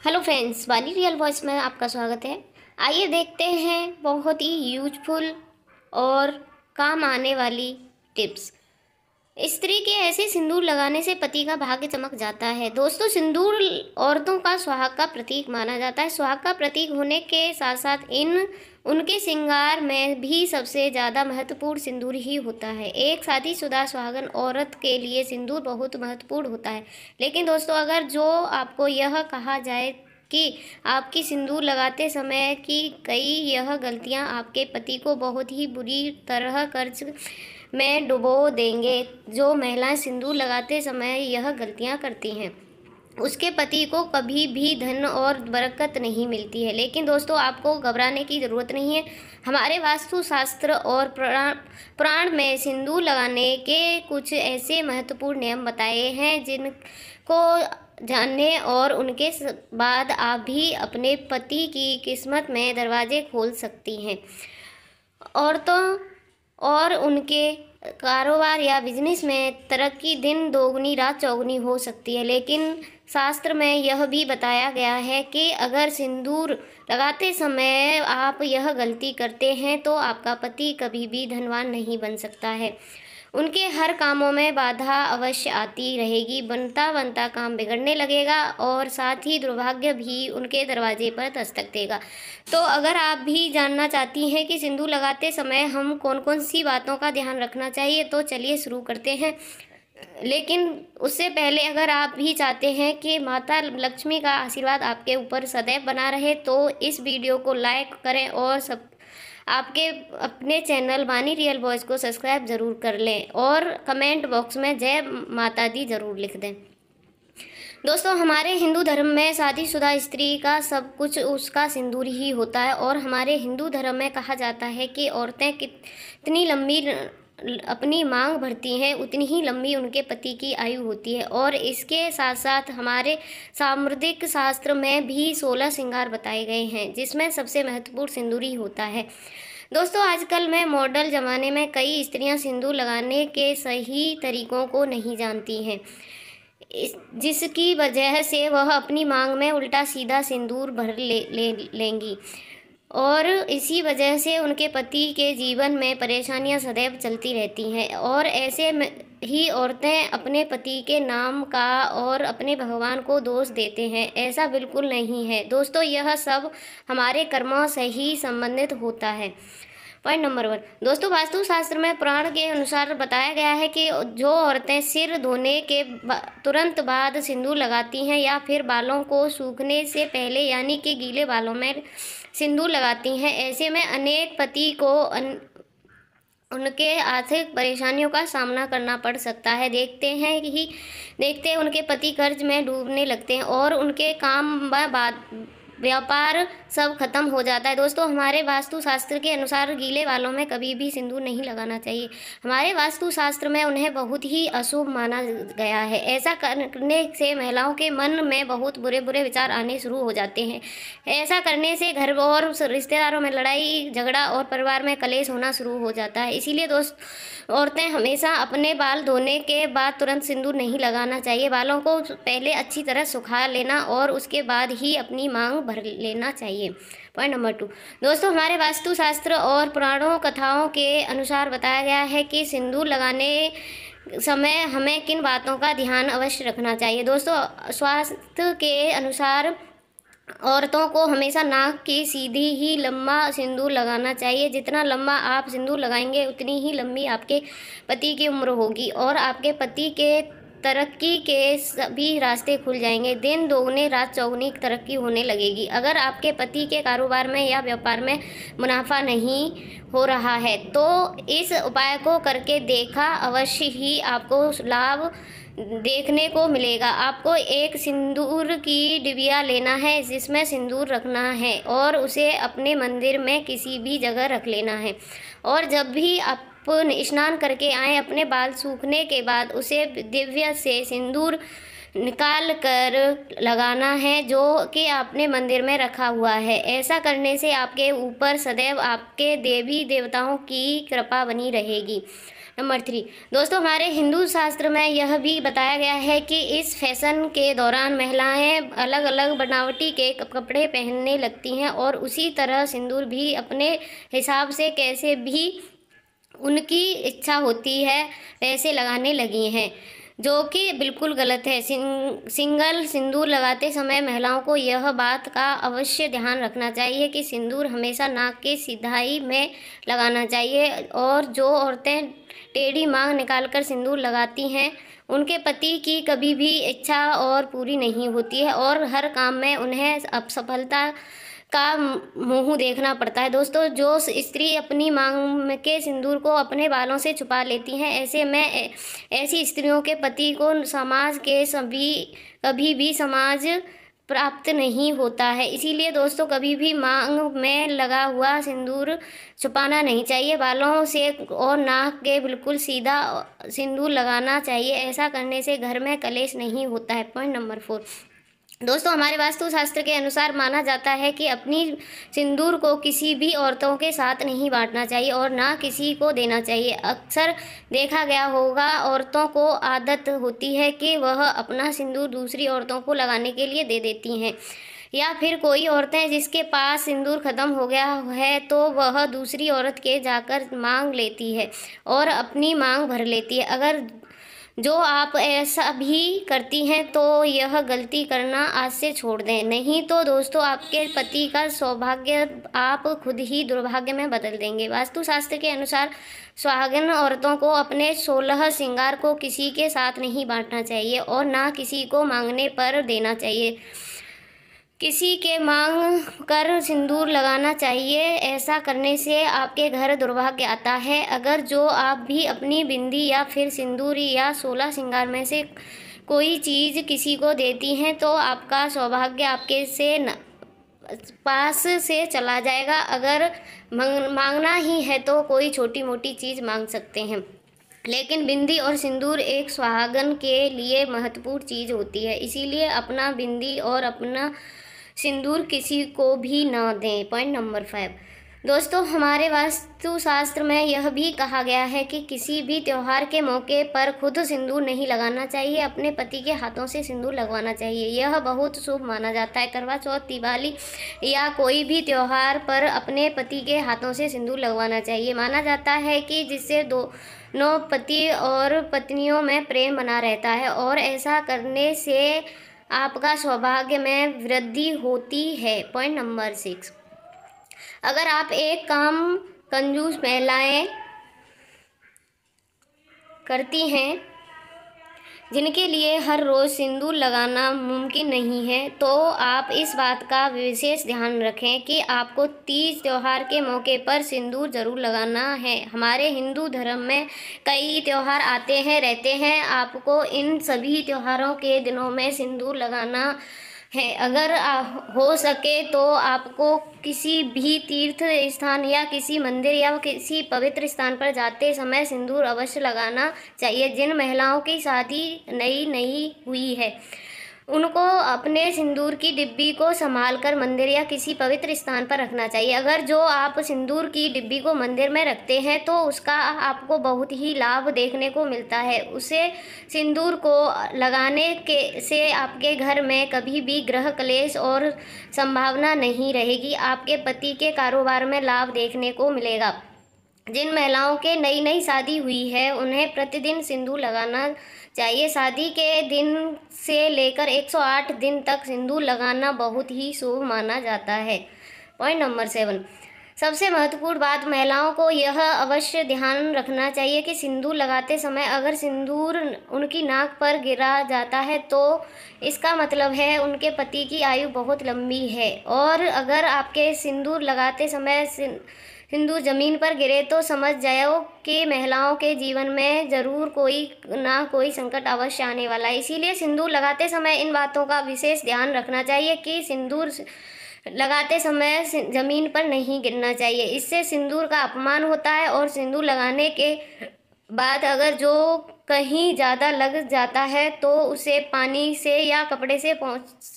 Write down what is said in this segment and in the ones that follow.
Hello friends, वानी real voice में आपका स्वागत है। आइए देखते हैं बहुत ही यूजफुल और काम आने वाली टिप्स। स्त्री के ऐसे सिंदूर लगाने से पति का भाग्य चमक जाता है। दोस्तों, सिंदूर औरतों का सुहाग का प्रतीक माना जाता है। सुहाग का प्रतीक होने के साथ साथ उनके श्रृंगार में भी सबसे ज़्यादा महत्वपूर्ण सिंदूर ही होता है। एक शादीशुदा सुहागन औरत के लिए सिंदूर बहुत महत्वपूर्ण होता है। लेकिन दोस्तों, अगर जो आपको यह कहा जाए कि आपकी सिंदूर लगाते समय की कई यह गलतियां आपके पति को बहुत ही बुरी तरह कर्ज में डुबो देंगे। जो महिलाएं सिंदूर लगाते समय यह गलतियां करती हैं, उसके पति को कभी भी धन और बरकत नहीं मिलती है। लेकिन दोस्तों, आपको घबराने की ज़रूरत नहीं है। हमारे वास्तु शास्त्र और पुराण में सिंदूर लगाने के कुछ ऐसे महत्वपूर्ण नियम बताए हैं जिनको जानने और उनके बाद आप भी अपने पति की किस्मत में दरवाजे खोल सकती हैं। औरतों और उनके कारोबार या बिजनेस में तरक्की दिन दोगुनी रात चौगुनी हो सकती है। लेकिन शास्त्र में यह भी बताया गया है कि अगर सिंदूर लगाते समय आप यह गलती करते हैं तो आपका पति कभी भी धनवान नहीं बन सकता है। उनके हर कामों में बाधा अवश्य आती रहेगी। बनता बनता काम बिगड़ने लगेगा और साथ ही दुर्भाग्य भी उनके दरवाजे पर दस्तक देगा। तो अगर आप भी जानना चाहती हैं कि सिंदूर लगाते समय हम कौन कौन सी बातों का ध्यान रखना चाहिए, तो चलिए शुरू करते हैं। लेकिन उससे पहले अगर आप भी चाहते हैं कि माता लक्ष्मी का आशीर्वाद आपके ऊपर सदैव बना रहे, तो इस वीडियो को लाइक करें और आपके अपने चैनल वानी रियल वॉइस को सब्सक्राइब ज़रूर कर लें और कमेंट बॉक्स में जय माता दी ज़रूर लिख दें। दोस्तों, हमारे हिंदू धर्म में शादीशुदा स्त्री का सब कुछ उसका सिंदूर ही होता है और हमारे हिंदू धर्म में कहा जाता है कि औरतें कितनी लंबी अपनी मांग भरती हैं, उतनी ही लंबी उनके पति की आयु होती है। और इसके साथ साथ हमारे सामुद्रिक शास्त्र में भी 16 श्रृंगार बताए गए हैं, जिसमें सबसे महत्वपूर्ण सिंदूर ही होता है। दोस्तों, आजकल में मॉडल ज़माने में कई स्त्रियां सिंदूर लगाने के सही तरीकों को नहीं जानती हैं, जिसकी वजह से वह अपनी मांग में उल्टा सीधा सिंदूर भर लेंगी और इसी वजह से उनके पति के जीवन में परेशानियां सदैव चलती रहती हैं। और ऐसे में ही औरतें अपने पति के नाम का और अपने भगवान को दोष देते हैं। ऐसा बिल्कुल नहीं है दोस्तों, यह सब हमारे कर्मों से ही संबंधित होता है। पॉइंट नंबर 1 दोस्तों, वास्तुशास्त्र में पुराण के अनुसार बताया गया है कि जो औरतें सिर धोने के तुरंत बाद सिंदूर लगाती हैं या फिर बालों को सूखने से पहले यानी कि गीले बालों में सिंदूर लगाती हैं, ऐसे में अनेक पति को उनके आर्थिक परेशानियों का सामना करना पड़ सकता है। देखते उनके पति कर्ज में डूबने लगते हैं और उनके काम व्यापार सब खत्म हो जाता है। दोस्तों, हमारे वास्तुशास्त्र के अनुसार गीले बालों में कभी भी सिंदूर नहीं लगाना चाहिए। हमारे वास्तुशास्त्र में उन्हें बहुत ही अशुभ माना गया है। ऐसा करने से महिलाओं के मन में बहुत बुरे बुरे विचार आने शुरू हो जाते हैं। ऐसा करने से घर और रिश्तेदारों में लड़ाई झगड़ा और परिवार में कलेश होना शुरू हो जाता है। इसीलिए औरतें हमेशा अपने बाल धोने के बाद तुरंत सिंदूर नहीं लगाना चाहिए। बालों को पहले अच्छी तरह सुखा लेना और उसके बाद ही अपनी मांग भर लेना चाहिए। पॉइंट नंबर 2 दोस्तों, हमारे वास्तुशास्त्र और पुराणों कथाओं के अनुसार बताया गया है कि सिंदूर लगाने समय हमें किन बातों का ध्यान अवश्य रखना चाहिए। दोस्तों, स्वास्थ्य के अनुसार औरतों को हमेशा नाक की सीधी ही लंबा सिंदूर लगाना चाहिए। जितना लंबा आप सिंदूर लगाएंगे उतनी ही लंबी आपके पति की उम्र होगी और आपके पति के तरक्की के सभी रास्ते खुल जाएंगे। दिन दोगुने रात चौगुनी तरक्की होने लगेगी। अगर आपके पति के कारोबार में या व्यापार में मुनाफा नहीं हो रहा है तो इस उपाय को करके देखा, अवश्य ही आपको लाभ देखने को मिलेगा। आपको एक सिंदूर की डिबिया लेना है जिसमें सिंदूर रखना है और उसे अपने मंदिर में किसी भी जगह रख लेना है। और जब भी आप स्नान करके आए, अपने बाल सूखने के बाद उसे दिव्य से सिंदूर निकाल कर लगाना है जो कि आपने मंदिर में रखा हुआ है। ऐसा करने से आपके ऊपर सदैव आपके देवी देवताओं की कृपा बनी रहेगी। नंबर 3 दोस्तों, हमारे हिंदू शास्त्र में यह भी बताया गया है कि इस फैशन के दौरान महिलाएं अलग अलग बनावटी के कपड़े पहनने लगती हैं और उसी तरह सिंदूर भी अपने हिसाब से कैसे भी उनकी इच्छा होती है वैसे लगाने लगी हैं, जो कि बिल्कुल गलत है। सिंगल सिंदूर लगाते समय महिलाओं को यह बात का अवश्य ध्यान रखना चाहिए कि सिंदूर हमेशा नाक के सिधाई में लगाना चाहिए और जो औरतें टेढ़ी मांग निकालकर सिंदूर लगाती हैं उनके पति की कभी भी इच्छा और पूरी नहीं होती है और हर काम में उन्हें असफलता का मुंह देखना पड़ता है। दोस्तों, जो स्त्री अपनी मांग के सिंदूर को अपने बालों से छुपा लेती हैं, ऐसे में ऐसी स्त्रियों के पति को समाज के कभी भी समाज प्राप्त नहीं होता है। इसीलिए दोस्तों, कभी भी मांग में लगा हुआ सिंदूर छुपाना नहीं चाहिए। बालों से और नाक के बिल्कुल सीधा सिंदूर लगाना चाहिए। ऐसा करने से घर में कलेश नहीं होता है। पॉइंट नंबर 4 दोस्तों, हमारे वास्तुशास्त्र के अनुसार माना जाता है कि अपनी सिंदूर को किसी भी औरतों के साथ नहीं बांटना चाहिए और ना किसी को देना चाहिए। अक्सर देखा गया होगा, औरतों को आदत होती है कि वह अपना सिंदूर दूसरी औरतों को लगाने के लिए दे देती हैं, या फिर कोई औरतें जिसके पास सिंदूर खत्म हो गया है तो वह दूसरी औरत के जाकर मांग लेती है और अपनी मांग भर लेती है। अगर जो आप ऐसा भी करती हैं तो यह गलती करना आज से छोड़ दें, नहीं तो दोस्तों आपके पति का सौभाग्य आप खुद ही दुर्भाग्य में बदल देंगे। वास्तुशास्त्र के अनुसार सुहागिन औरतों को अपने 16 श्रृंगार को किसी के साथ नहीं बांटना चाहिए और ना किसी को मांगने पर देना चाहिए। किसी के मांग कर सिंदूर लगाना चाहिए। ऐसा करने से आपके घर दुर्भाग्य आता है। अगर जो आप भी अपनी बिंदी या फिर सिंदूर या 16 श्रृंगार में से कोई चीज़ किसी को देती हैं तो आपका सौभाग्य आपके से पास से चला जाएगा। अगर मांगना ही है तो कोई छोटी मोटी चीज़ मांग सकते हैं, लेकिन बिंदी और सिंदूर एक सुहागन के लिए महत्वपूर्ण चीज़ होती है। इसीलिए अपना बिंदी और अपना सिंदूर किसी को भी ना दें। पॉइंट नंबर 5 दोस्तों, हमारे वास्तुशास्त्र में यह भी कहा गया है कि किसी भी त्यौहार के मौके पर खुद सिंदूर नहीं लगाना चाहिए, अपने पति के हाथों से सिंदूर लगवाना चाहिए। यह बहुत शुभ माना जाता है। करवा चौथ, दिवाली या कोई भी त्यौहार पर अपने पति के हाथों से सिंदूर लगवाना चाहिए। माना जाता है कि जिससे दोनों पति और पत्नियों में प्रेम बना रहता है और ऐसा करने से आपका सौभाग्य में वृद्धि होती है। पॉइंट नंबर 6 अगर आप एक काम कंजूस महिलाएं करती हैं जिनके लिए हर रोज़ सिंदूर लगाना मुमकिन नहीं है, तो आप इस बात का विशेष ध्यान रखें कि आपको तीज त्यौहार के मौके पर सिंदूर जरूर लगाना है। हमारे हिंदू धर्म में कई त्यौहार आते हैं रहते हैं। आपको इन सभी त्योहारों के दिनों में सिंदूर लगाना है। अगर हो सके तो आपको किसी भी तीर्थ स्थान या किसी मंदिर या किसी पवित्र स्थान पर जाते समय सिंदूर अवश्य लगाना चाहिए। जिन महिलाओं की शादी नई हुई है उनको अपने सिंदूर की डिब्बी को संभाल कर मंदिर या किसी पवित्र स्थान पर रखना चाहिए। अगर जो आप सिंदूर की डिब्बी को मंदिर में रखते हैं तो उसका आपको बहुत ही लाभ देखने को मिलता है। उसे सिंदूर को लगाने के से आपके घर में कभी भी ग्रह क्लेश और संभावना नहीं रहेगी। आपके पति के कारोबार में लाभ देखने को मिलेगा। जिन महिलाओं के नई शादी हुई है उन्हें प्रतिदिन सिंदूर लगाना चाहिए। शादी के दिन से लेकर 108 दिन तक सिंदूर लगाना बहुत ही शुभ माना जाता है। पॉइंट नंबर 7 सबसे महत्वपूर्ण बात, महिलाओं को यह अवश्य ध्यान रखना चाहिए कि सिंदूर लगाते समय अगर सिंदूर उनकी नाक पर गिरा जाता है तो इसका मतलब है उनके पति की आयु बहुत लंबी है, और अगर आपके सिंदूर लगाते समय सिंदूर जमीन पर गिरे तो समझ जाओ कि महिलाओं के जीवन में ज़रूर कोई ना कोई संकट अवश्य आने वाला है। इसीलिए सिंदूर लगाते समय इन बातों का विशेष ध्यान रखना चाहिए कि सिंदूर लगाते समय ज़मीन पर नहीं गिरना चाहिए। इससे सिंदूर का अपमान होता है और सिंदूर लगाने के बाद अगर जो कहीं ज़्यादा लग जाता है तो उसे पानी से या कपड़े से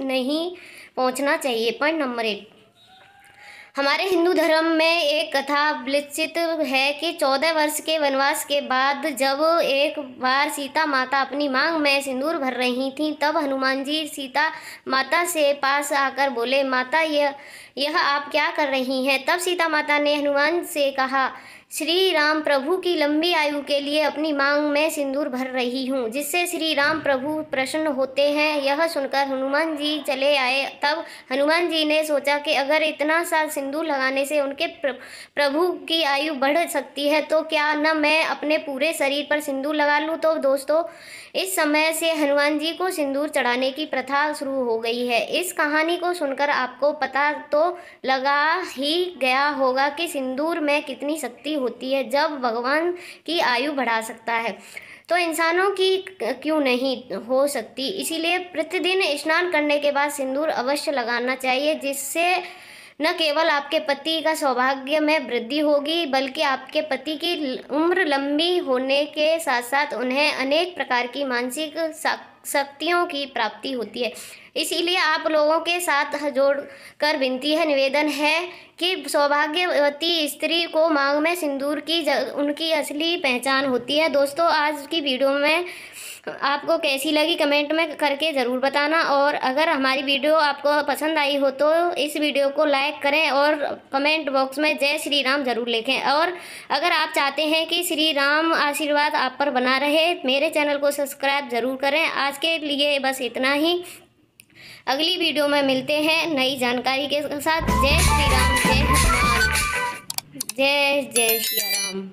नहीं पोंछना चाहिए। पॉइंट नंबर 8, हमारे हिंदू धर्म में एक कथा विकसित है कि 14 वर्ष के वनवास के बाद जब एक बार सीता माता अपनी मांग में सिंदूर भर रही थीं, तब हनुमान जी सीता माता से पास आकर बोले, माता यह आप क्या कर रही हैं? तब सीता माता ने हनुमान से कहा, श्री राम प्रभु की लंबी आयु के लिए अपनी मांग में सिंदूर भर रही हूँ, जिससे श्री राम प्रभु प्रसन्न होते हैं। यह सुनकर हनुमान जी चले आए। तब हनुमान जी ने सोचा कि अगर इतना सा सिंदूर लगाने से उनके प्रभु की आयु बढ़ सकती है तो क्या न मैं अपने पूरे शरीर पर सिंदूर लगा लूँ। तो दोस्तों, इस समय से हनुमान जी को सिंदूर चढ़ाने की प्रथा शुरू हो गई है। इस कहानी को सुनकर आपको पता तो लगा ही गया होगा कि सिंदूर में कितनी शक्ति होती है, जब भगवान की आयु बढ़ा सकता है तो इंसानों की क्यों नहीं हो सकती। इसीलिए प्रतिदिन स्नान करने के बाद सिंदूर अवश्य लगाना चाहिए, जिससे न केवल आपके पति का सौभाग्य में वृद्धि होगी, बल्कि आपके पति की उम्र लंबी होने के साथ साथ उन्हें अनेक प्रकार की मानसिक शक्तियों की प्राप्ति होती है। इसीलिए आप लोगों के साथ जोड़कर विनती है, निवेदन है कि सौभाग्यवती स्त्री को मांग में सिंदूर की उनकी असली पहचान होती है। दोस्तों, आज की वीडियो में आपको कैसी लगी कमेंट में करके ज़रूर बताना, और अगर हमारी वीडियो आपको पसंद आई हो तो इस वीडियो को लाइक करें और कमेंट बॉक्स में जय श्री राम ज़रूर लिखें। और अगर आप चाहते हैं कि श्री राम आशीर्वाद आप पर बना रहे, मेरे चैनल को सब्सक्राइब ज़रूर करें। आज के लिए बस इतना ही, अगली वीडियो में मिलते हैं नई जानकारी के साथ। जय श्री राम, जय हनुमान, जय जय श्री राम।